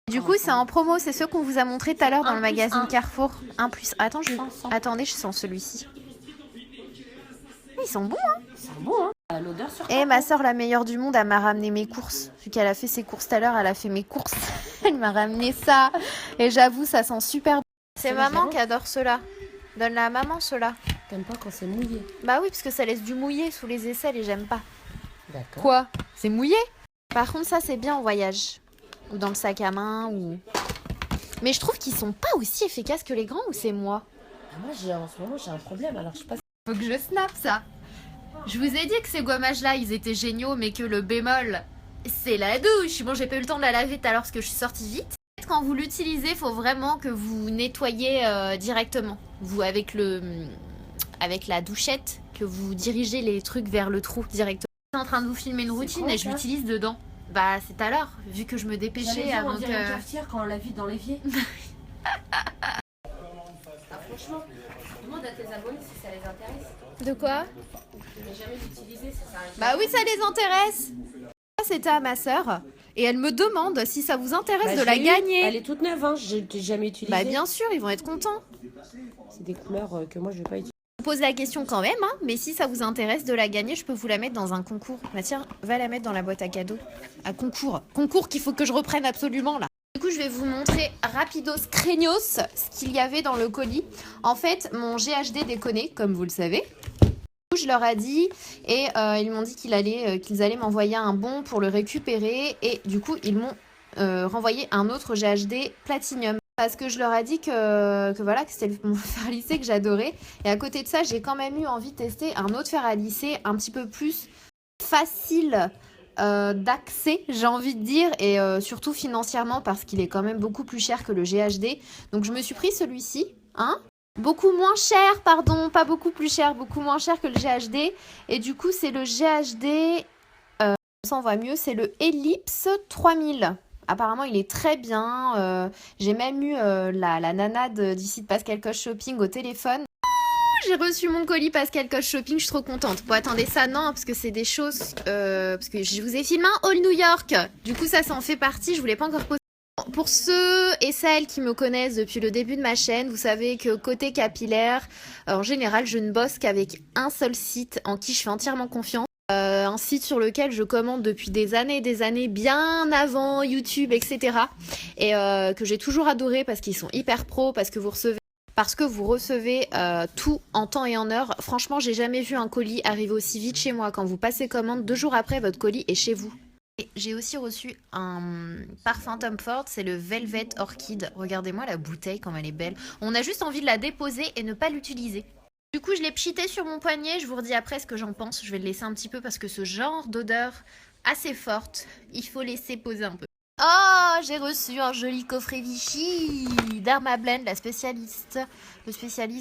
Du coup, c'est en promo, c'est ceux qu'on vous a montré tout à l'heure dans le magazine Carrefour. 1 plus. Attends, attendez, je sens celui-ci. Ils sont bons, hein. Ils sont bons, hein. L'odeur sur. Et ma soeur, la meilleure du monde, elle m'a ramené mes courses. Vu qu'elle a fait ses courses tout à l'heure, elle a fait mes courses. Elle m'a ramené ça. Et j'avoue, ça sent super bon. C'est maman qui adore cela. Donne-la à maman, cela. T'aimes pas quand c'est mouillé? Bah oui, parce que ça laisse du mouillé sous les aisselles et j'aime pas. D'accord. Quoi? C'est mouillé? Par contre, ça, c'est bien en voyage. Ou dans le sac à main, ou... Mais je trouve qu'ils sont pas aussi efficaces que les grands, ou c'est moi? Moi, en ce moment, j'ai un problème, alors je sais pas. Faut que je snap ça. Je vous ai dit que ces gommages-là, ils étaient géniaux, mais que le bémol, c'est la douche. Bon, j'ai pas eu le temps de la laver tout à l'heure parce que je suis sortie vite. Quand vous l'utilisez, faut vraiment que vous nettoyez directement. Vous, avec la douchette, que vous dirigez les trucs vers le trou directement. Je suis en train de vous filmer une routine et je l'utilise dedans. Bah, c'est à l'heure, vu que je me dépêchais avant que... On dirait une cafetière quand on l'a vu dans l'évier. Franchement, demande à tes abonnés si ça les intéresse. De quoi? Je n'ai jamais utilisé, ça s'arrête. Bah oui, ça les intéresse. C'était à ma sœur et elle me demande si ça vous intéresse de la gagner. Elle est toute neuve, hein. Je l'ai jamais utilisée. Bah bien sûr, ils vont être contents. C'est des couleurs que moi je vais pas utiliser. Je vous pose la question quand même, hein, mais si ça vous intéresse de la gagner, je peux vous la mettre dans un concours. Bah tiens, va la mettre dans la boîte à cadeaux. À concours. Concours qu'il faut que je reprenne absolument là. Du coup, je vais vous montrer rapidos craignos ce qu'il y avait dans le colis. En fait, mon GHD déconnait, comme vous le savez. Je leur ai dit et ils m'ont dit qu'ils allaient m'envoyer un bon pour le récupérer et du coup ils m'ont renvoyé un autre GHD Platinum parce que je leur ai dit que voilà que c'était mon fer à lisser que j'adorais et à côté de ça j'ai quand même eu envie de tester un autre fer à lisser un petit peu plus facile d'accès j'ai envie de dire et surtout financièrement parce qu'il est quand même beaucoup plus cher que le GHD donc je me suis pris celui-ci hein. Beaucoup moins cher, pardon, pas beaucoup plus cher, beaucoup moins cher que le GHD. Et du coup, c'est le GHD, ça on voit mieux, c'est le Ellipse 3000. Apparemment, il est très bien. J'ai même eu la nanade d'ici de Pascal Coche Shopping au téléphone. J'ai reçu mon colis Pascal Coche Shopping, je suis trop contente. Bon, attendez, ça, non, parce que c'est des choses... parce que je vous ai filmé un haul New York. Du coup, ça en fait partie, je voulais pas encore poster. Pour ceux et celles qui me connaissent depuis le début de ma chaîne, vous savez que côté capillaire, en général, je ne bosse qu'avec un seul site en qui je fais entièrement confiance. Un site sur lequel je commande depuis des années, bien avant YouTube, etc. Et que j'ai toujours adoré parce qu'ils sont hyper pros, parce que vous recevez tout en temps et en heure. Franchement, j'ai jamais vu un colis arriver aussi vite chez moi. Quand vous passez commande, 2 jours après, votre colis est chez vous. J'ai aussi reçu un parfum Tom Ford, c'est le Velvet Orchid. Regardez-moi la bouteille comme elle est belle. On a juste envie de la déposer et ne pas l'utiliser. Du coup, je l'ai pchité sur mon poignet. Je vous redis après ce que j'en pense. Je vais le laisser un petit peu parce que ce genre d'odeur assez forte, il faut laisser poser un peu. Oh, j'ai reçu un joli coffret Vichy d'Armablend, le spécialiste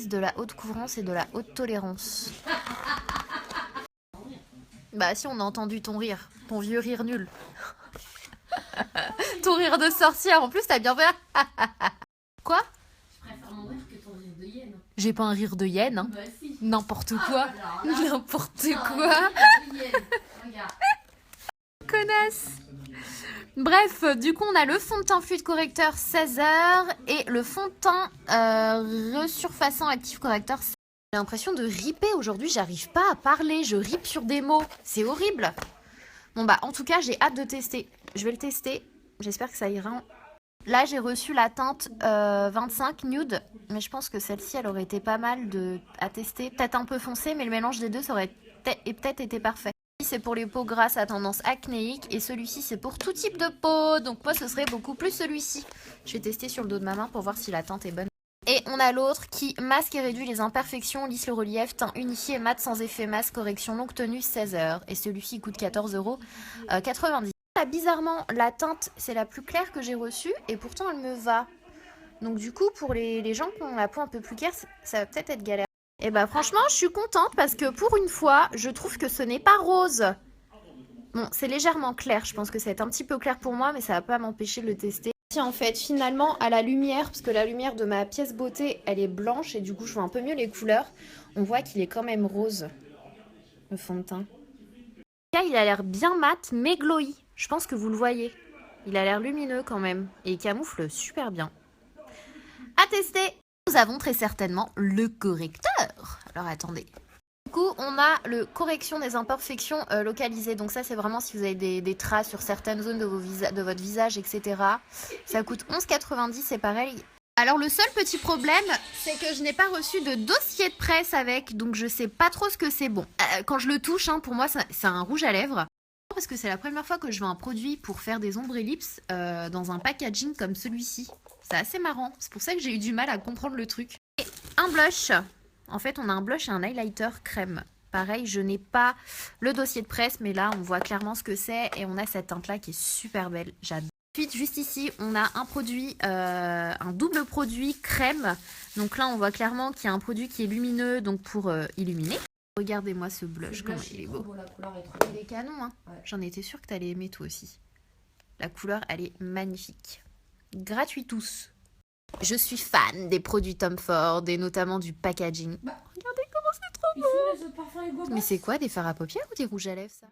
de la haute couvrance et de la haute tolérance. Bah si, on a entendu ton rire. Ton vieux rire nul. Ton rire de sorcière. En plus, t'as bien fait. Quoi? Je préfère mon rire que ton rire de hyène. J'ai pas un rire de hyène. Hein. Bah si. N'importe quoi. N'importe quoi. Regarde. Connasse. Bref, du coup, on a le fond de teint fluide correcteur 16h et le fond de teint resurfaçant actif correcteur. J'ai l'impression de ripper aujourd'hui, j'arrive pas à parler, je rippe sur des mots, c'est horrible. Bon bah en tout cas j'ai hâte de tester, je vais le tester, j'espère que ça ira. Là j'ai reçu la teinte 25 nude, mais je pense que celle-ci elle aurait été pas mal à tester, peut-être un peu foncée mais le mélange des deux ça aurait peut-être été parfait. C'est pour les peaux grasses à tendance acnéique et celui-ci c'est pour tout type de peau, donc moi ce serait beaucoup plus celui-ci. Je vais tester sur le dos de ma main pour voir si la teinte est bonne. Et on a l'autre qui masque et réduit les imperfections, lisse le relief, teint unifié et mat sans effet masque, correction longue tenue 16h. Et celui-ci coûte 14,90 €. Bizarrement, la teinte c'est la plus claire que j'ai reçue et pourtant elle me va. Donc du coup pour les gens qui ont la peau un peu plus claire, ça va peut-être être galère. Et bah franchement je suis contente parce que pour une fois je trouve que ce n'est pas rose. Bon c'est légèrement clair, je pense que ça va être un petit peu clair pour moi mais ça va pas m'empêcher de le tester. En fait finalement à la lumière, parce que la lumière de ma pièce beauté elle est blanche et du coup je vois un peu mieux les couleurs, on voit qu'il est quand même rose le fond de teint. Là il a l'air bien mat mais glowy, Je pense que vous le voyez. Il a l'air lumineux quand même. Et il camoufle super bien. À tester. Nous avons très certainement le correcteur. Alors attendez. Du coup, on a le correction des imperfections localisées. Donc ça, c'est vraiment si vous avez des traces sur certaines zones de votre visage, etc. Ça coûte 11,90, c'est pareil. Alors le seul petit problème, c'est que je n'ai pas reçu de dossier de presse avec, donc je sais pas trop ce que c'est. Bon, quand je le touche, hein, pour moi, c'est un rouge à lèvres. Parce que c'est la première fois que je vois un produit pour faire des ombres ellipses dans un packaging comme celui-ci. C'est assez marrant, c'est pour ça que j'ai eu du mal à comprendre le truc. Et un blush. En fait, on a un blush et un highlighter crème. Pareil, je n'ai pas le dossier de presse, mais là, on voit clairement ce que c'est. Et on a cette teinte-là qui est super belle. J'adore. Ensuite, juste ici, on a un produit, un double produit crème. Donc là, on voit clairement qu'il y a un produit qui est lumineux, donc pour illuminer. Regardez-moi ce blush, comment il est beau. La couleur est trop Il est canon, hein. Ouais. J'en étais sûre que tu allais aimer toi aussi. La couleur, elle est magnifique. Gratuit tous. Je suis fan des produits Tom Ford et notamment du packaging. Regardez comment c'est trop Ils beau. font les autres parfums et Mais c'est quoi, des fards à paupières ou des rouges à lèvres ça?